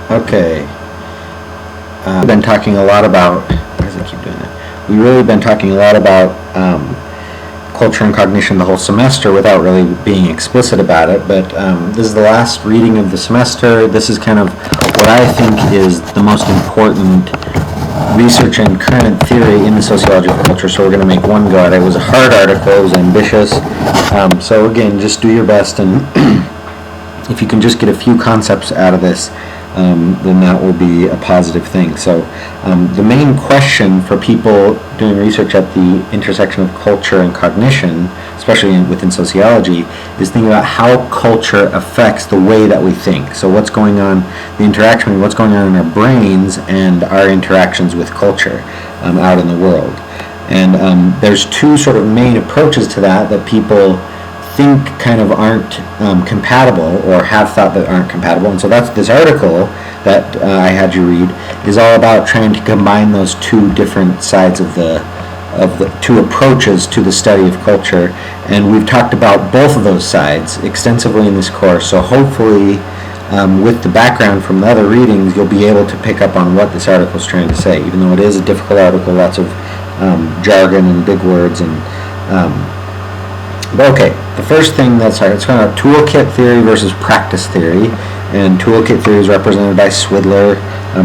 Okay. We've been talking a lot about, why does it keep doing that? We've really been talking a lot about culture and cognition the whole semester without really being explicit about it, but this is the last reading of the semester. This is kind of what I think is the most important research and current theory in the sociology of culture, so we're going to make one go at it. It was a hard article, it was ambitious, so again, just do your best, and if you can just get a few concepts out of this, then that will be a positive thing. So the main question for people doing research at the intersection of culture and cognition, especially within sociology, is thinking about how culture affects the way that we think. So what's going on, the interaction, what's going on in our brains and our interactions with culture out in the world. And there's two sort of main approaches to that people think kind of aren't compatible, or have thought that aren't compatible. And so that's this article that I had you read is all about trying to combine those two different sides of the two approaches to the study of culture, and we've talked about both of those sides extensively in this course. So hopefully with the background from the other readings, you'll be able to pick up on what this article is trying to say, even though it is a difficult article, lots of jargon and big words. And but okay, the first thing it's kind of toolkit theory versus practice theory, and toolkit theory is represented by Swidler,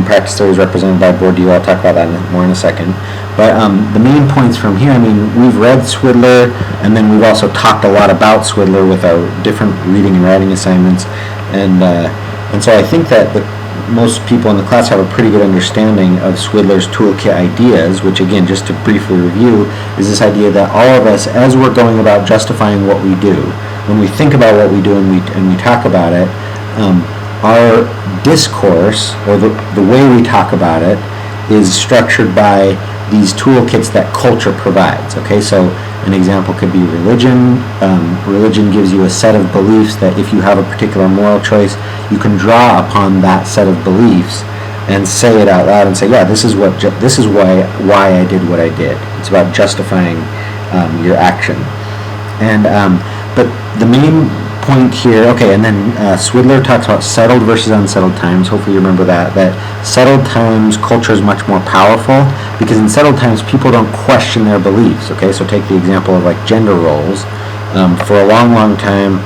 practice theory is represented by Bourdieu. I'll talk about that more in a second. But the main points from here, I mean, we've read Swidler, and then we've also talked a lot about Swidler with our different reading and writing assignments, and so I think that most people in the class have a pretty good understanding of Swidler's toolkit ideas, which again, just to briefly review, is this idea that all of us, as we're going about justifying what we do, when we think about what we do and we talk about it, our discourse, or the way we talk about it, is structured by these toolkits that culture provides. Okay, so an example could be religion. Religion gives you a set of beliefs that if you have a particular moral choice, you can draw upon that set of beliefs and say it out loud and say, yeah, this is why I did what I did. It's about justifying your action. And but the main point here, okay, and then Swidler talks about settled versus unsettled times. Hopefully you remember that settled times, culture is much more powerful, because in settled times people don't question their beliefs. Okay, so take the example of like gender roles. For a long time,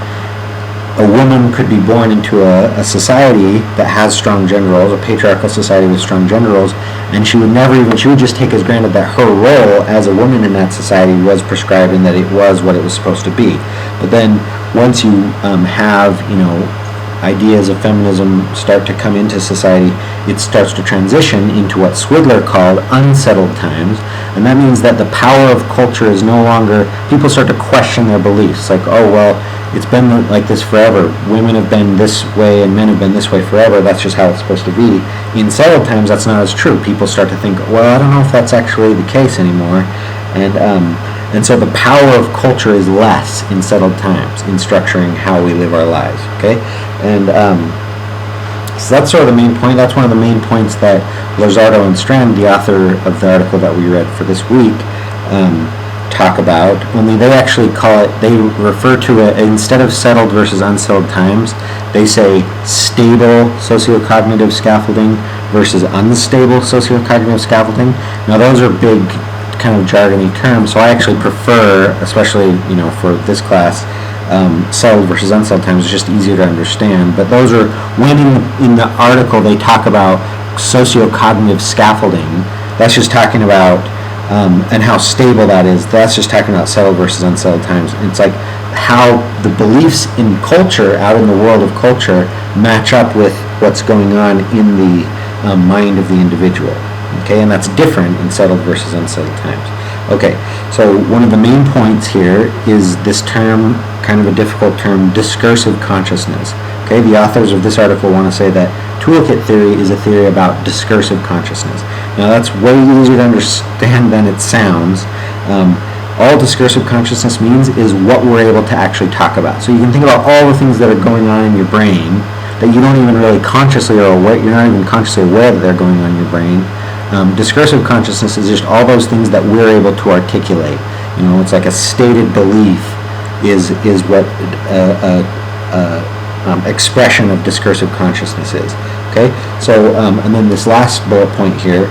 a woman could be born into a society that has strong gender roles, a patriarchal society with strong gender roles, and she would just take as granted that her role as a woman in that society was prescribed and that it was what it was supposed to be. But then once you have, ideas of feminism start to come into society, it starts to transition into what Swidler called unsettled times, and that means that the power of culture is no longer, people start to question their beliefs, like, oh, well, it's been like this forever, women have been this way and men have been this way forever, that's just how it's supposed to be. In settled times, that's not as true. People start to think, well, I don't know if that's actually the case anymore, and so the power of culture is less in settled times in structuring how we live our lives. Okay, and so that's sort of the main point. That's one of the main points that Lozardo and Strand, the author of the article that we read for this week, talk about. Only they actually they refer to it, instead of settled versus unsettled times, they say stable sociocognitive scaffolding versus unstable sociocognitive scaffolding. Now those are big kind of jargony terms, so I actually prefer, especially for this class, settled versus unsettled times is just easier to understand. But those are, when in the article they talk about sociocognitive scaffolding, that's just talking about and how stable that is, that's just talking about settled versus unsettled times. It's like how the beliefs in culture, out in the world of culture, match up with what's going on in the mind of the individual. Okay, and that's different in settled versus unsettled times. Okay, so one of the main points here is this term, kind of a difficult term, discursive consciousness. Okay, the authors of this article want to say that toolkit theory is a theory about discursive consciousness. Now that's way easier to understand than it sounds. All discursive consciousness means is what we're able to actually talk about. So you can think about all the things that are going on in your brain that you don't even really consciously or aware, you're not even consciously aware that they're going on in your brain. Discursive consciousness is just all those things that we're able to articulate. It's like a stated belief is what expression of discursive consciousness is. Okay, Okay, so and then this last bullet point here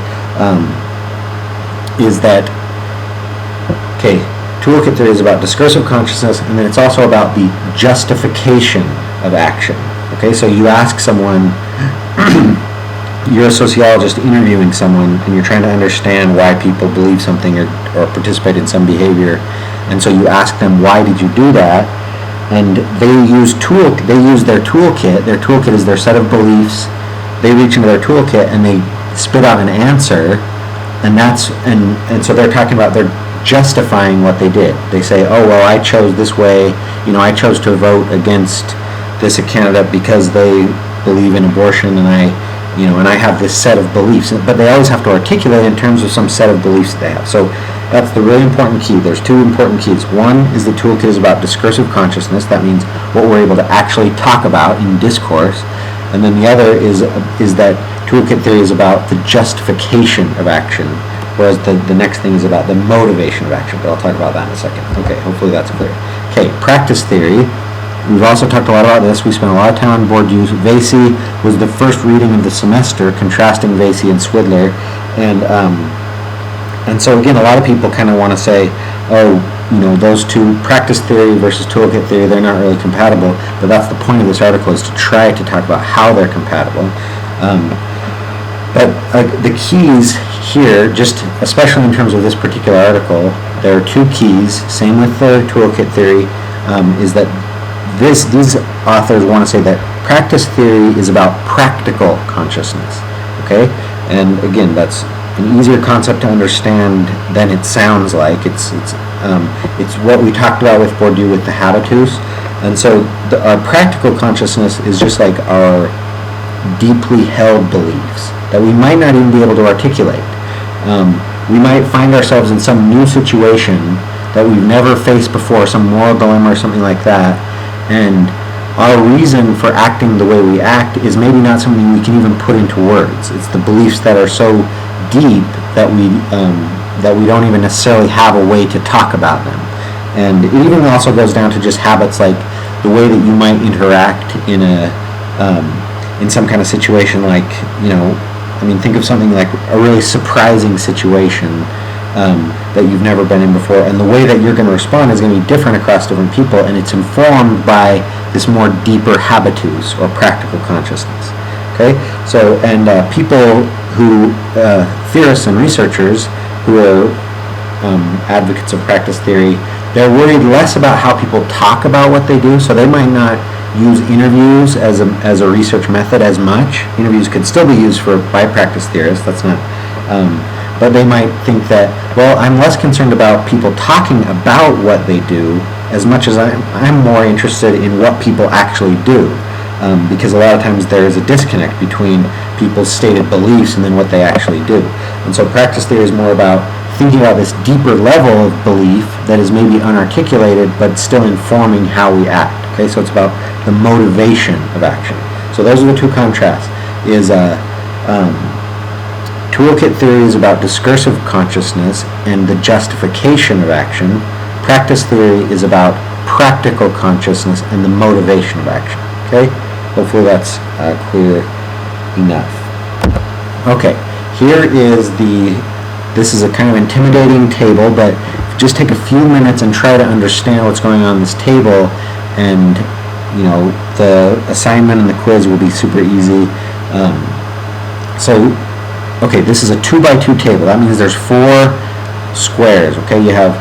is that, okay, toolkit theory is about discursive consciousness, and then it's also about the justification of action. Okay, so you ask someone, you're a sociologist interviewing someone, and you're trying to understand why people believe something or participate in some behavior, and so you ask them, why did you do that? And they use their toolkit. Their toolkit is their set of beliefs. They reach into their toolkit and they spit out an answer, and so they're talking about, they're justifying what they did. They say, oh well, I chose this way, I chose to vote against this candidate because they believe in abortion, and I have this set of beliefs. But they always have to articulate in terms of some set of beliefs that they have. So that's the really important key. There's two important keys. One is the toolkit is about discursive consciousness. That means what we're able to actually talk about in discourse. And then the other is that toolkit theory is about the justification of action, whereas the next thing is about the motivation of action. But I'll talk about that in a second. Okay, hopefully that's clear. Okay, practice theory. We've also talked a lot about this. We spent a lot of time on Bourdieu. Vasey was the first reading of the semester, contrasting Vasey and Swidler, and so again, a lot of people kind of want to say, oh, those two, practice theory versus toolkit theory, they're not really compatible. But that's the point of this article, is to try to talk about how they're compatible. But the keys here, just especially in terms of this particular article, there are two keys. Same with the toolkit theory, is that these authors want to say that practice theory is about practical consciousness. Okay, and again, that's an easier concept to understand than it sounds like. It's what we talked about with Bourdieu with the habitus, and so our practical consciousness is just like our deeply held beliefs that we might not even be able to articulate. We might find ourselves in some new situation that we've never faced before, some moral dilemma or something like that, and our reason for acting the way we act is maybe not something we can even put into words. It's the beliefs that are so deep that we don't even necessarily have a way to talk about them. And it even also goes down to just habits like the way that you might interact in some kind of situation, like, think of something like a really surprising situation that you've never been in before, and the way that you're going to respond is going to be different across different people, and it's informed by this more deeper habitus or practical consciousness. Okay, so and people who, theorists and researchers who are advocates of practice theory, they're worried less about how people talk about what they do, so they might not use interviews as a research method as much. Interviews could still be used by practice theorists, that's not, but they might think that, well, I'm less concerned about people talking about what they do as much as I'm more interested in what people actually do, because a lot of times there is a disconnect between people's stated beliefs and then what they actually do. And so practice theory is more about thinking about this deeper level of belief that is maybe unarticulated but still informing how we act. Okay, so it's about the motivation of action. So those are the two contrasts. Toolkit theory is about discursive consciousness and the justification of action. Practice theory is about practical consciousness and the motivation of action. Okay, hopefully that's clear enough. Okay, this is a kind of intimidating table, but just take a few minutes and try to understand what's going on in this table, and the assignment and the quiz will be super easy. Okay, this is a 2x2 table. That means there's 4 squares. Okay, you have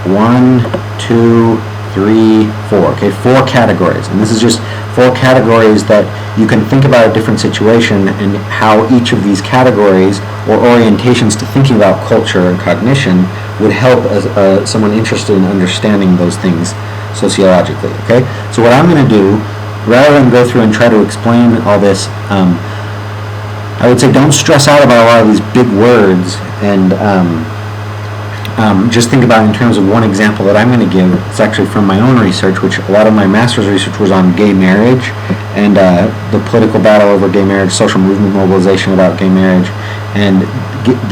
1, 2, 3, 4. Okay, 4 categories, and this is just 4 categories that you can think about a different situation and how each of these categories or orientations to thinking about culture and cognition would help someone interested in understanding those things sociologically. Okay, so what I'm going to do, rather than go through and try to explain all this, I would say don't stress out about a lot of these big words, and just think about it in terms of one example that I'm going to give. It's actually from my own research, which a lot of my master's research was on gay marriage and the political battle over gay marriage, social movement mobilization about gay marriage, and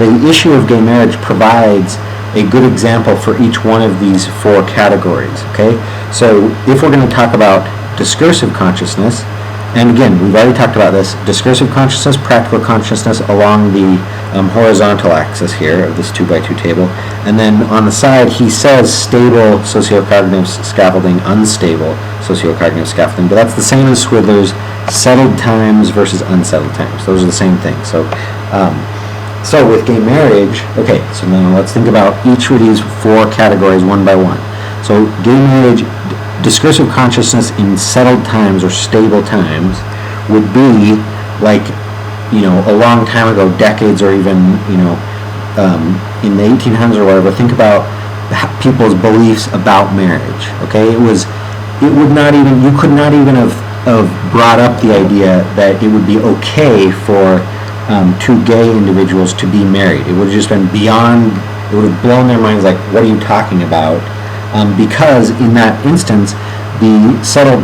the issue of gay marriage provides a good example for each one of these 4 categories. Okay, so if we're going to talk about discursive consciousness, And again, we've already talked about this, discursive consciousness, practical consciousness along the horizontal axis here of this 2x2 table. And then on the side, he says stable sociocognitive scaffolding, unstable sociocognitive scaffolding, but that's the same as Swidler's settled times versus unsettled times. Those are the same thing. So with gay marriage, okay, so now let's think about each of these four categories one by one. So gay marriage, discursive consciousness in settled times or stable times would be like, a long time ago, decades or even, in the 1800s or whatever. Think about people's beliefs about marriage, okay? You could not even have brought up the idea that it would be okay for two gay individuals to be married. It would have just been beyond, it would have blown their minds like, what are you talking about? Because in that instance, the settled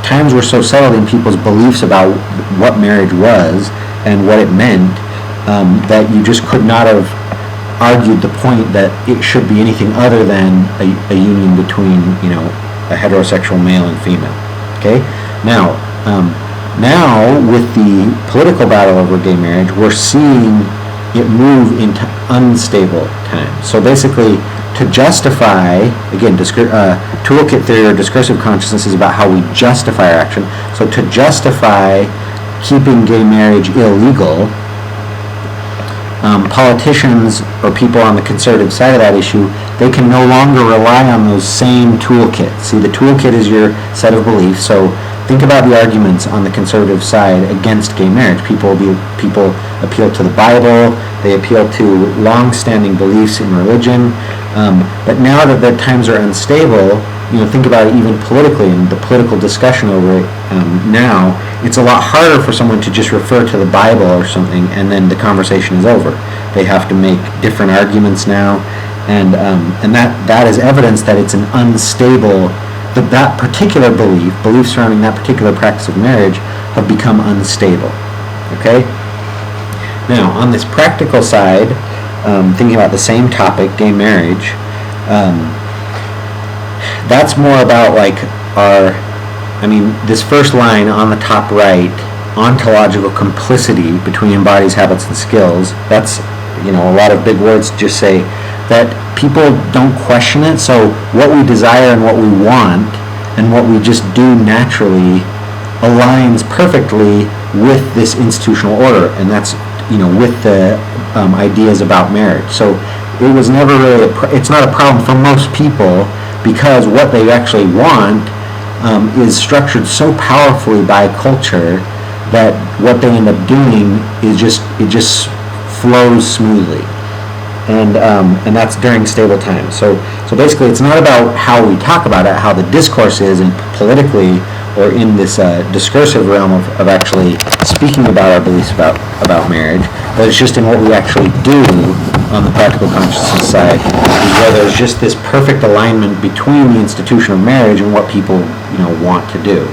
times were so settled in people's beliefs about what marriage was and what it meant, that you just could not have argued the point that it should be anything other than a union between, a heterosexual male and female. Okay? Now with the political battle over gay marriage, we're seeing it move into unstable times. So basically, to justify, again, toolkit theory or discursive consciousness is about how we justify our action. So to justify keeping gay marriage illegal, politicians or people on the conservative side of that issue, they can no longer rely on those same toolkits. See, the toolkit is your set of beliefs. So think about the arguments on the conservative side against gay marriage. People appeal to the Bible. They appeal to long-standing beliefs in religion. But now that the times are unstable, think about it even politically and the political discussion over it. Now, it's a lot harder for someone to just refer to the Bible or something and then the conversation is over. They have to make different arguments now, and that is evidence that it's an unstable. That particular belief surrounding that particular practice of marriage have become unstable. Okay? Now, on this practical side, thinking about the same topic, gay marriage, that's more about this first line on the top right, ontological complicity between embodies, habits, and skills. That's, a lot of big words just say that people don't question it. So what we desire and what we want and what we just do naturally aligns perfectly with this institutional order, and that's with the ideas about marriage. So it was never really it's not a problem for most people, because what they actually want is structured so powerfully by culture that what they end up doing is just flows smoothly, and that's during stable times. So basically, it's not about how we talk about it, how the discourse is, and politically or in this discursive realm of actually speaking about our beliefs about marriage, but it's just in what we actually do on the practical consciousness side, is where there's just this perfect alignment between the institution of marriage and what people want to do.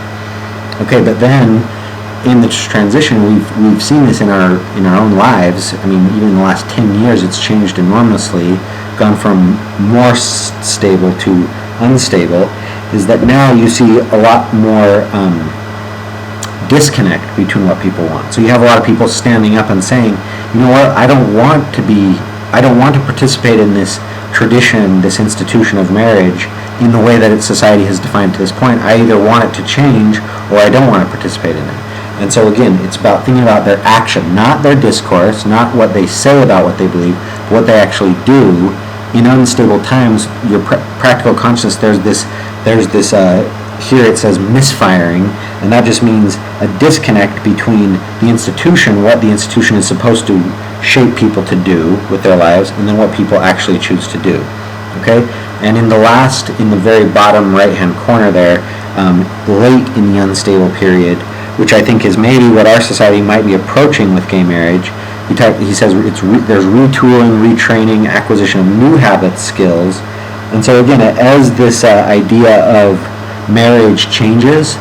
Okay, but then in the transition, we've seen this in our own lives. Even in the last 10 years, it's changed enormously, gone from more stable to unstable. Is that now you see a lot more disconnect between what people want. So you have a lot of people standing up and saying, you know what, I don't want to participate in this tradition, this institution of marriage in the way that society has defined to this point. I either want it to change or I don't want to participate in it. And so again, it's about thinking about their action, not their discourse, not what they say about what they believe, but what they actually do. In unstable times, your practical consciousness, there's this here it says misfiring, and that just means a disconnect between the institution, what the institution is supposed to shape people to do with their lives, and then what people actually choose to do. Okay? And in the very bottom right-hand corner there, late in the unstable period, which I think is maybe what our society might be approaching with gay marriage, he says there's retooling, retraining, acquisition of new habits, skills. And so again, as this idea of marriage changes,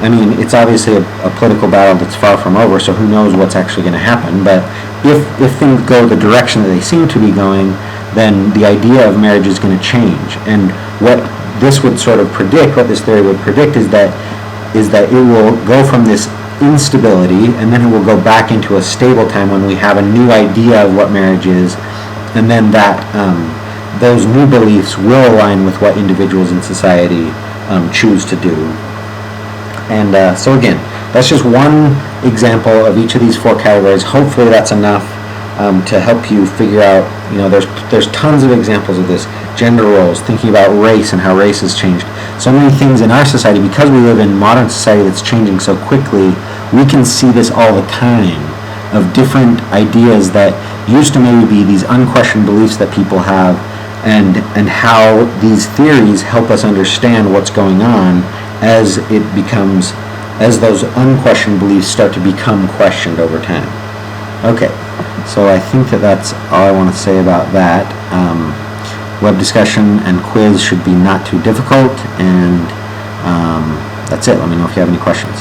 it's obviously a political battle that's far from over, so who knows what's actually going to happen. But if things go the direction that they seem to be going, then the idea of marriage is going to change. And what this would sort of predict, what this theory would predict, is that is that it will go from this instability, and then it will go back into a stable time when we have a new idea of what marriage is, and then that those new beliefs will align with what individuals in society choose to do. And so again, that's just one example of each of these four categories. Hopefully that's enough to help you figure out, there's tons of examples of this. Gender roles, thinking about race and how race has changed. So many things in our society, because we live in modern society that's changing so quickly, we can see this all the time, of different ideas that used to maybe be these unquestioned beliefs that people have, and how these theories help us understand what's going on as those unquestioned beliefs start to become questioned over time. Okay, so I think that's all I want to say about that. Web discussion and quiz should be not too difficult, and that's it. Let me know if you have any questions.